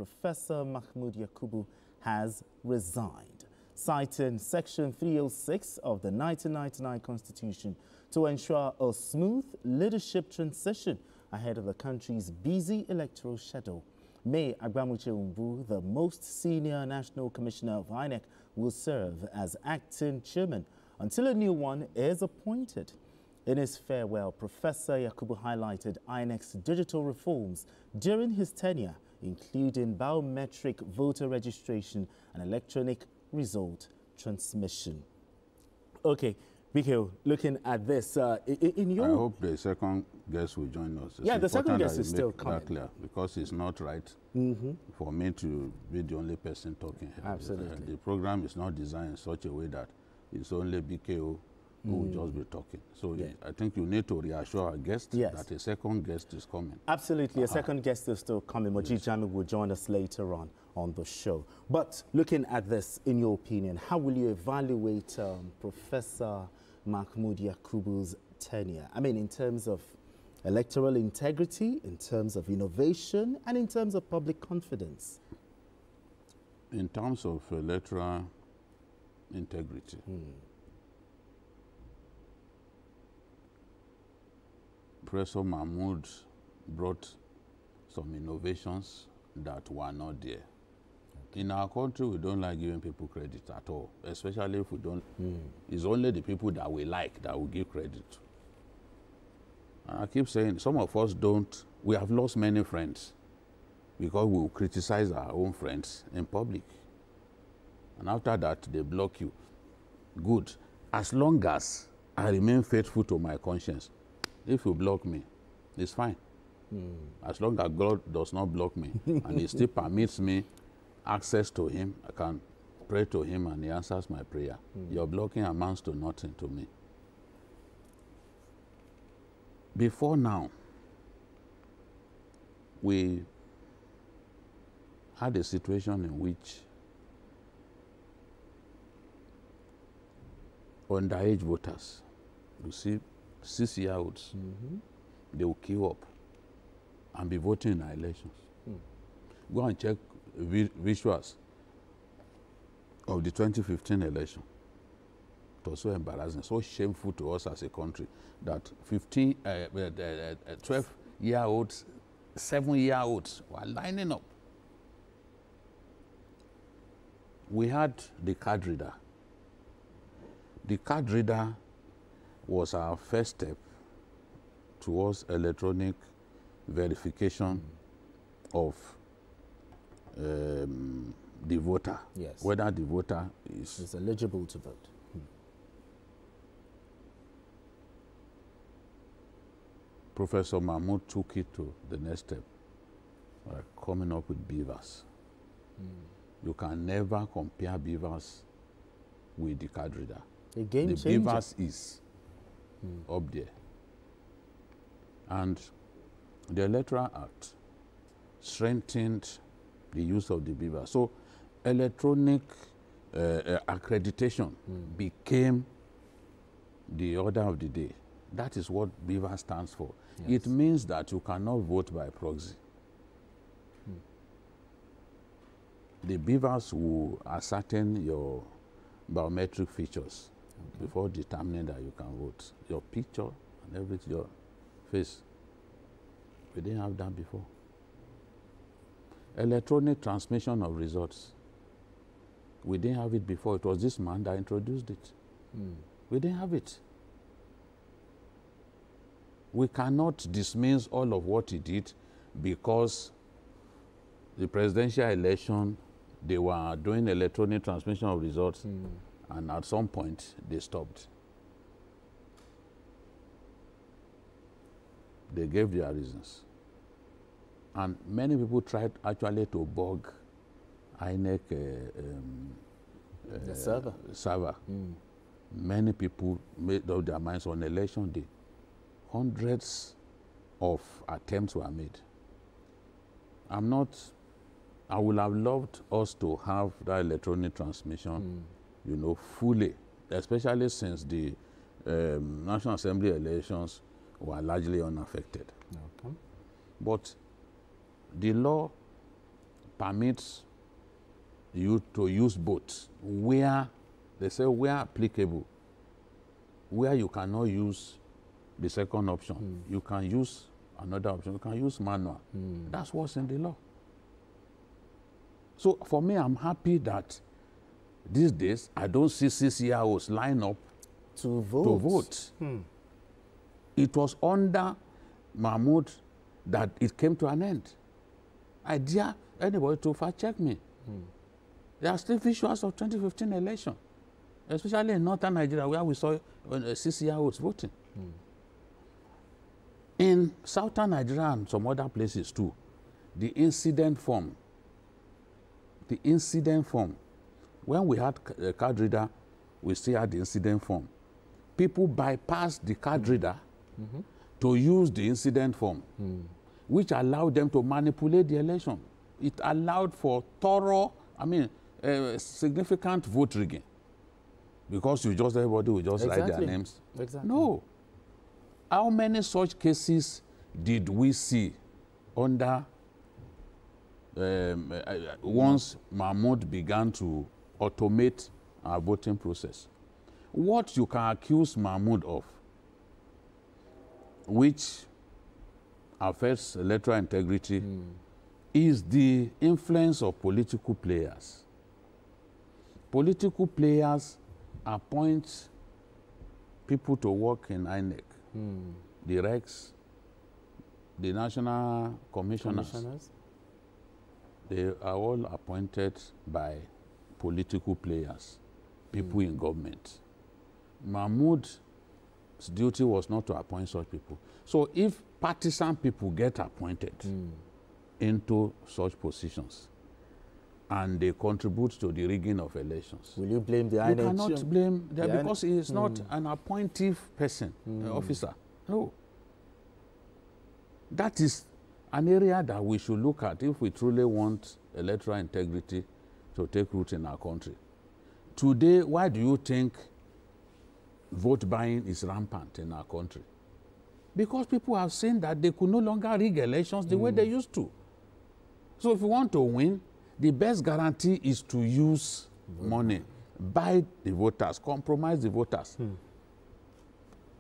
Professor Mahmoud Yakubu has resigned, citing Section 306 of the 1999 Constitution to ensure a smooth leadership transition ahead of the country's busy electoral schedule. May Agbamuche-MBU, the most senior National Commissioner of INEC, will serve as acting chairman until a new one is appointed. In his farewell, Professor Yakubu highlighted INEC's digital reforms during his tenure, including biometric voter registration and electronic result transmission. Okay, Mikhail, looking at this, in your... I hope the second guest will join us. Yeah, the second guest is still coming. That clear, because it's not right for me to be the only person talking here. Absolutely. The program is not designed in such a way that it's only BKO who will just be talking. So I think you need to reassure our guest that a second guest is coming. Absolutely, a second guest is still coming. Majid Jami will join us later on the show. But looking at this, in your opinion, how will you evaluate Professor Mahmoud Yakubu's tenure? I mean, in terms of electoral integrity, in terms of innovation, and in terms of public confidence? In terms of electoral integrity, Professor Mahmoud brought some innovations that were not there. In our country, we don't like giving people credit at all, especially if we don't. It's only the people that we like that we give credit to. And I keep saying, some of us don't. We have lost many friends because we will criticize our own friends in public. And after that, they block you. Good. As long as I remain faithful to my conscience, if you block me, it's fine. As long as God does not block me and He still permits me access to Him, I can pray to Him and He answers my prayer. Your blocking amounts to nothing to me. Before now, we had a situation in which underage voters, you see 6-year-olds, they will queue up and be voting in our elections. Go and check visuals of the 2015 election. It was so embarrassing, so shameful to us as a country that 12-year-olds, 7-year-olds were lining up. We had the card reader. The card reader was our first step towards electronic verification of the voter, whether the voter is eligible to vote. Professor Mahmoud took it to the next step, coming up with beavers. You can never compare beavers with the card reader. A game the changer. beavers is up there. And the Electoral Act strengthened the use of the beaver. So electronic accreditation became the order of the day. That is what beaver stands for. It means that you cannot vote by proxy. The beavers will ascertain your biometric features before determining that you can vote. Your picture and everything, your face. We didn't have that before. Electronic transmission of results. We didn't have it before. It was this man that introduced it. We didn't have it. We cannot dismiss all of what he did because the presidential election, they were doing electronic transmission of results, and at some point they stopped. They gave their reasons. And many people tried actually to bug INEC the server. Many people made up their minds on election day. Hundreds of attempts were made. I would have loved us to have that electronic transmission, you know, fully, especially since the National Assembly elections were largely unaffected. But the law permits you to use both where, they say where applicable, where you cannot use the second option, you can use another option, you can use manual. That's what's in the law. So for me, I'm happy that these days I don't see CCROs line up to vote. It was under Mahmoud that it came to an end. I dare anybody to fact check me. There are still visuals of 2015 election, especially in northern Nigeria where we saw CCROs voting. In southern Nigeria and some other places too, the incident form, when we had a card reader, we still had the incident form. People bypassed the card reader to use the incident form, which allowed them to manipulate the election. It allowed for thorough, significant vote rigging. Because everybody will just write their names. Exactly. No. How many such cases did we see under once Mahmoud began to automate our voting process? What you can accuse Mahmoud of, which affects electoral integrity, is the influence of political players. Political players appoint people to work in INEC, the RECs, the national commissioners. They are all appointed by political players, people in government. Mahmoud's duty was not to appoint such people. So if partisan people get appointed into such positions and they contribute to the rigging of elections, will you blame the INEC? You cannot blame them because he is not an appointive person, officer. No. That is an area that we should look at if we truly want electoral integrity to take root in our country. Today, why do you think vote buying is rampant in our country? Because people have seen that they could no longer rig elections the way they used to. So if you want to win, the best guarantee is to use money, buy the voters, compromise the voters.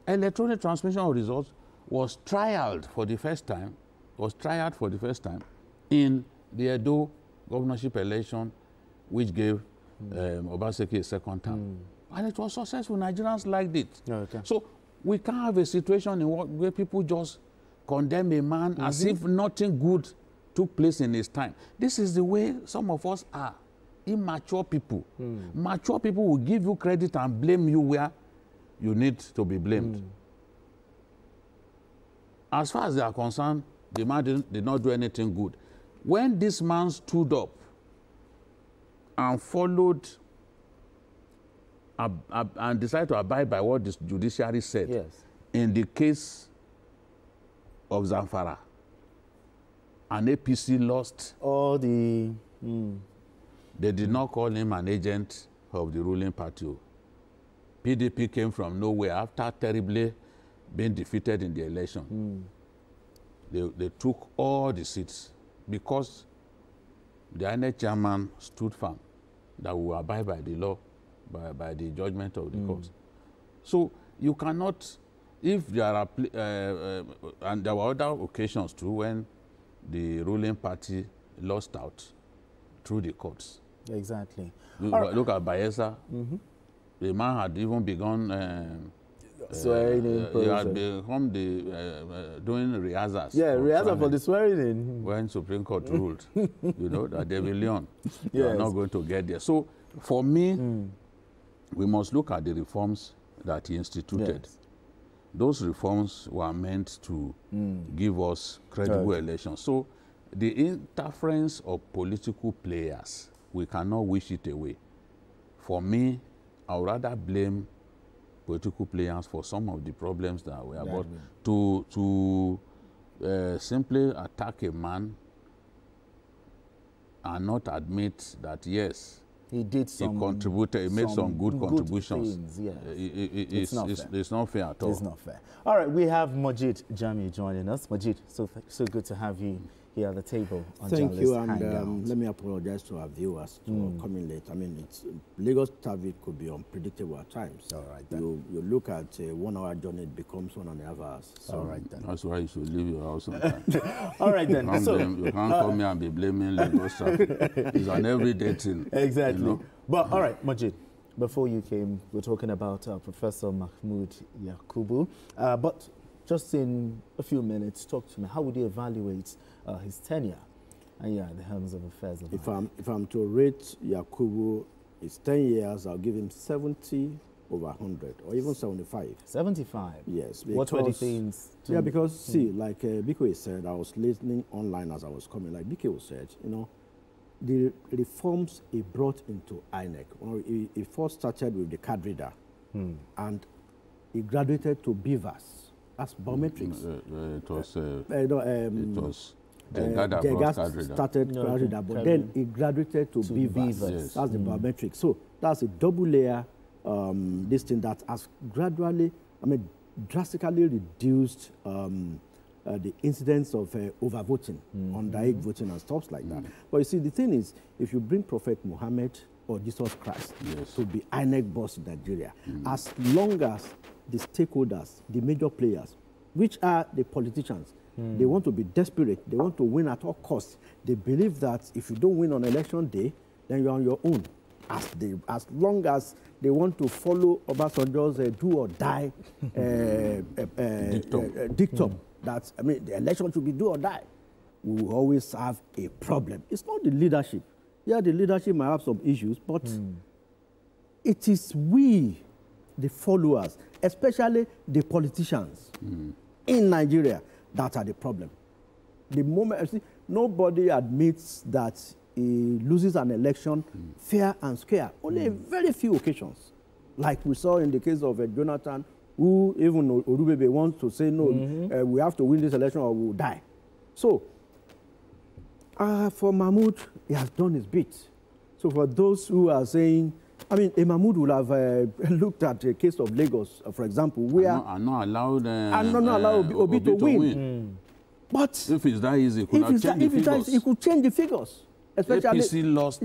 Electronic transmission of results was trialed for the first time, in the Edo governorship election, which gave Obaseki a second term. And it was successful. Nigerians liked it. So we can't have a situation where people just condemn a man as if nothing good took place in his time. This is the way some of us are. Immature people. Mature people will give you credit and blame you where you need to be blamed. As far as they are concerned, the man did not do anything good. When this man stood up and followed and decided to abide by what the judiciary said in the case of Zamfara, and APC lost all the... They did not call him an agent of the ruling party. PDP came from nowhere after terribly being defeated in the election. They took all the seats because the INEC chairman stood firm that we will abide by the law, by the judgment of the court. So you cannot, if there are, and there were other occasions too when the ruling party lost out through the courts. Exactly. Look at Bayelsa. The man had even begun swearing in. He had become doing rehearsals. Yeah, rehearsal for the swearing in. When Supreme Court ruled, that they will learn. They are not going to get there. So for me, we must look at the reforms that he instituted. Those reforms were meant to give us credible elections. So the interference of political players, we cannot wish it away. For me, I would rather blame political players for some of the problems that were about. To simply attack a man and not admit that, yes, he did some, he contributed, he made some good contributions. Things, it's not fair at all. It's not fair. All right, we have Majid Jami joining us. Majid, so good to have you here at the table on Thank you, Journalist and Hangout. let me apologize to our viewers for coming late. I mean, Lagos traffic could be unpredictable at times. All right, then. You look at a 1 hour journey, it becomes 1.5 hours. So All right, then. That's why you should leave your house on time. All right, then. You can't come here and be blaming Lagos traffic. It's an everyday thing. Exactly. You know? But all right, Majid, before you came, we're talking about Professor Mahmoud Yakubu. But just in a few minutes, talk to me. How would you evaluate his tenure and the helms of affairs of if I'm to rate Yakubu, it's 10 years, I'll give him 70 over 100, or even 75. 75? Yes. What were the things? Yeah, because, see, like Biko said, I was listening online as I was coming, like Biko said, you know, the reforms he brought into INEC, he first started with the card reader, and he graduated to BVAS, that's biometrics. It was started card reader, but then he graduated to BVAS. Yes. That's the biometrics. So that's a double layer, this thing that has gradually, drastically reduced the incidence of overvoting, underage voting and stuff like that. But you see, the thing is, if you bring Prophet Muhammad or Jesus Christ to be INEC boss in Nigeria, as long as the stakeholders, the major players, which are the politicians, they want to be desperate, they want to win at all costs. They believe that if you don't win on election day, then you're on your own. As long as they want to follow Obasanjo's do or die dictum, that, the election should be do or die, we will always have a problem. It's not the leadership. Yeah, the leadership might have some issues, but it is we, the followers, especially the politicians in Nigeria, that are the problem. The moment, see, nobody admits that he loses an election fair and square. Only very few occasions. Like we saw in the case of Jonathan, who even Orubebe wants to say, no, we have to win this election or we'll die. So, for Mahmoud, he has done his bit. So for those who are saying, Mahmoud would have looked at the case of Lagos, for example, where... I'm not allowed Obi to win. But if it's that easy, it could have changed the figures. It could change the figures. Especially, APC lost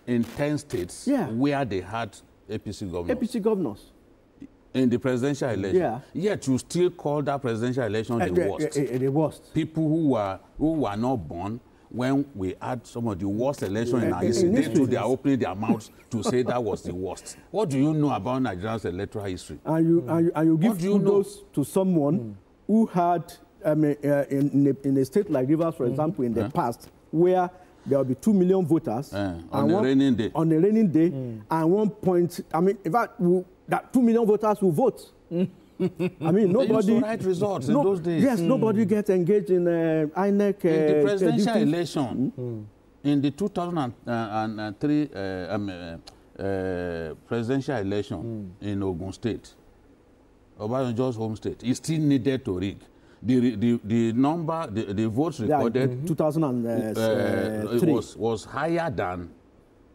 in 10 states where they had APC governors. APC governors. In the presidential election. Yet you still call that presidential election the worst. The worst. People who were not born when we had some of the worst elections in our history, they too, they are opening their mouths to say that was the worst. What do you know about Nigeria's electoral history? And you give kudos to someone who had, in a state like Rivers, for example, in the past, where there will be 2 million voters on a rainy day. On a rainy day, and 1 point, in fact, that 2 million voters will vote. Nobody. They used to write results in those days. Yes, nobody gets engaged in INEC. In the presidential election, in the 2003 presidential election in Ogun State, Obasanjo's home state, he still needed to rig. The number, the votes recorded 2003 was higher than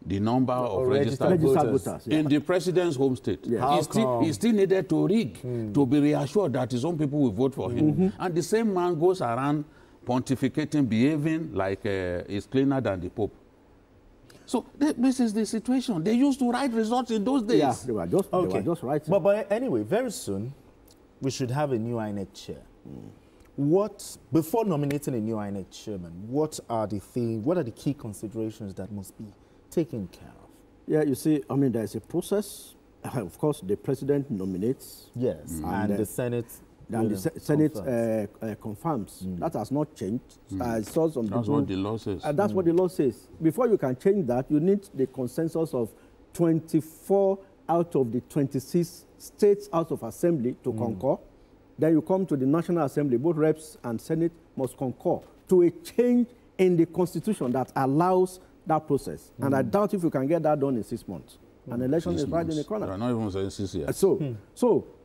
the number of registered voters in the president's home state. He still needed to rig to be reassured that his own people will vote for him. And the same man goes around pontificating, behaving like he's cleaner than the Pope. So this is the situation. They used to write results in those days. Yeah, they were just writing. But anyway, very soon, we should have a new INEC chair. Before nominating a new INEC chairman, what are the key considerations that must be taken care of? Yeah, you see, there's a process. Of course, the president nominates. Yes, and the Senate. And the Senate confirms. That has not changed. That's what the law says. That's what the law says. Before you can change that, you need the consensus of 24 out of the 26 states House of Assembly to concur. Then you come to the National Assembly. Both reps and Senate must concur to a change in the Constitution that allows that process. And I doubt if you can get that done in 6 months. An election is right in the corner. They're not even saying 6 years. So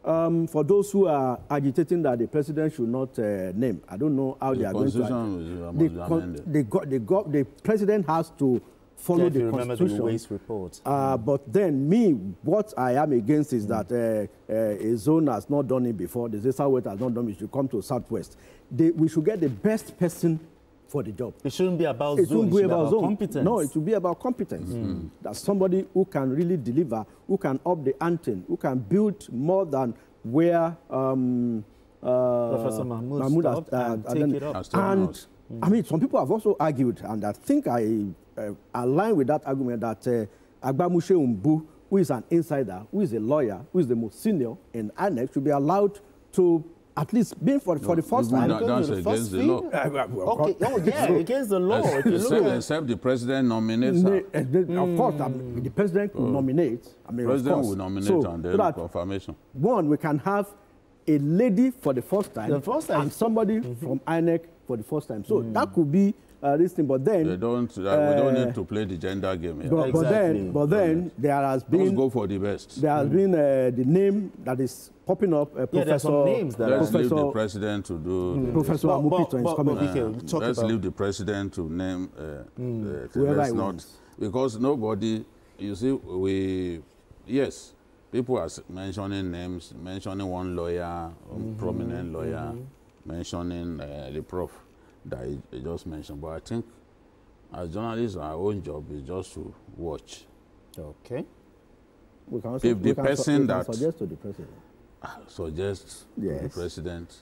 for those who are agitating that the president should not name, I don't know how they are going to. The president has to follow the Constitution. The waste report. But then what I am against is that a zone has not done it before. The Southwest has not done it. We should come to Southwest. We should get the best person for the job. It shouldn't be about It zone. shouldn't be about zone. Competence. No, it should be about competence. That's somebody who can really deliver, who can up the ante, who can build more than where Professor Mahmoud stopped and take it up. And I mean, some people have also argued, and I think I align with that argument, that Agbamuche-MBU, who is an insider, who is a lawyer, who is the most senior in INEC, should be allowed to at least be for the first time. That's against the law. Okay. Oh, yeah, against the law. Except the president nominates her. Of course, the president will nominate. I mean, president of course. will nominate and then confirmation. One, we can have a lady for the first time, and somebody from INEC for the first time. So that could be this thing, but then... we don't need to play the gender game here. But then there has been... Let's go for the best. There has been the name that is popping up, Professor... there's some names that Let's leave the president to do... Professor Amupito is coming. Let's leave the president to name... whoever he not, wants. because nobody... You see, yes, people are mentioning names, mentioning one lawyer, prominent lawyer, mentioning the Prof that he just mentioned. But I think as journalists, our own job is just to watch. Okay. We can If the person that suggest to the president. Suggests to the president,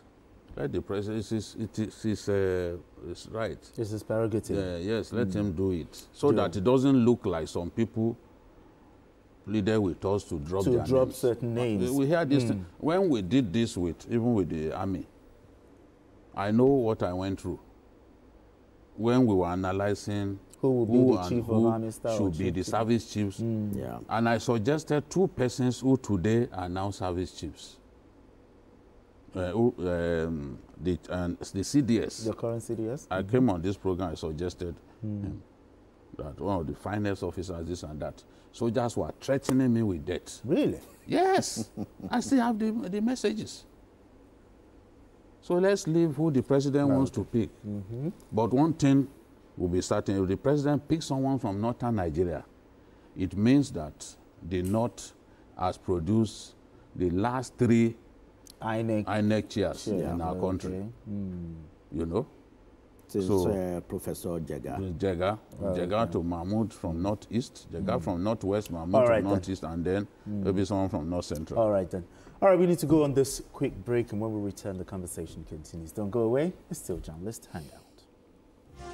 let the president, it's right. It's his prerogative. Yes, let him do it. So that it doesn't look like some people pleaded with us to drop their names. Certain names. We hear this thing. When we did this even with the army, I know what I went through. When we were analyzing who will be the chief of army staff, should be the service chiefs. Yeah. And I suggested 2 persons who today are now service chiefs. The CDS. The current CDS? I came on this program, I suggested him, that one of the finest officers, this and that. Soldiers were threatening me with death. Really? Yes. I still have the messages. So let's leave who the president wants to pick. But one thing will be certain, if the president picks someone from northern Nigeria, it means that the North has produced the last 3 INEC chairs in our country. You know? So, Professor Jega. Jega to Mahmoud from Northeast, Jega from Northwest, Mahmoud from Northeast, and then maybe someone from North Central. All right, then. All right, we need to go on this quick break, and when we return, the conversation continues. Don't go away. It's still journalist Hangout.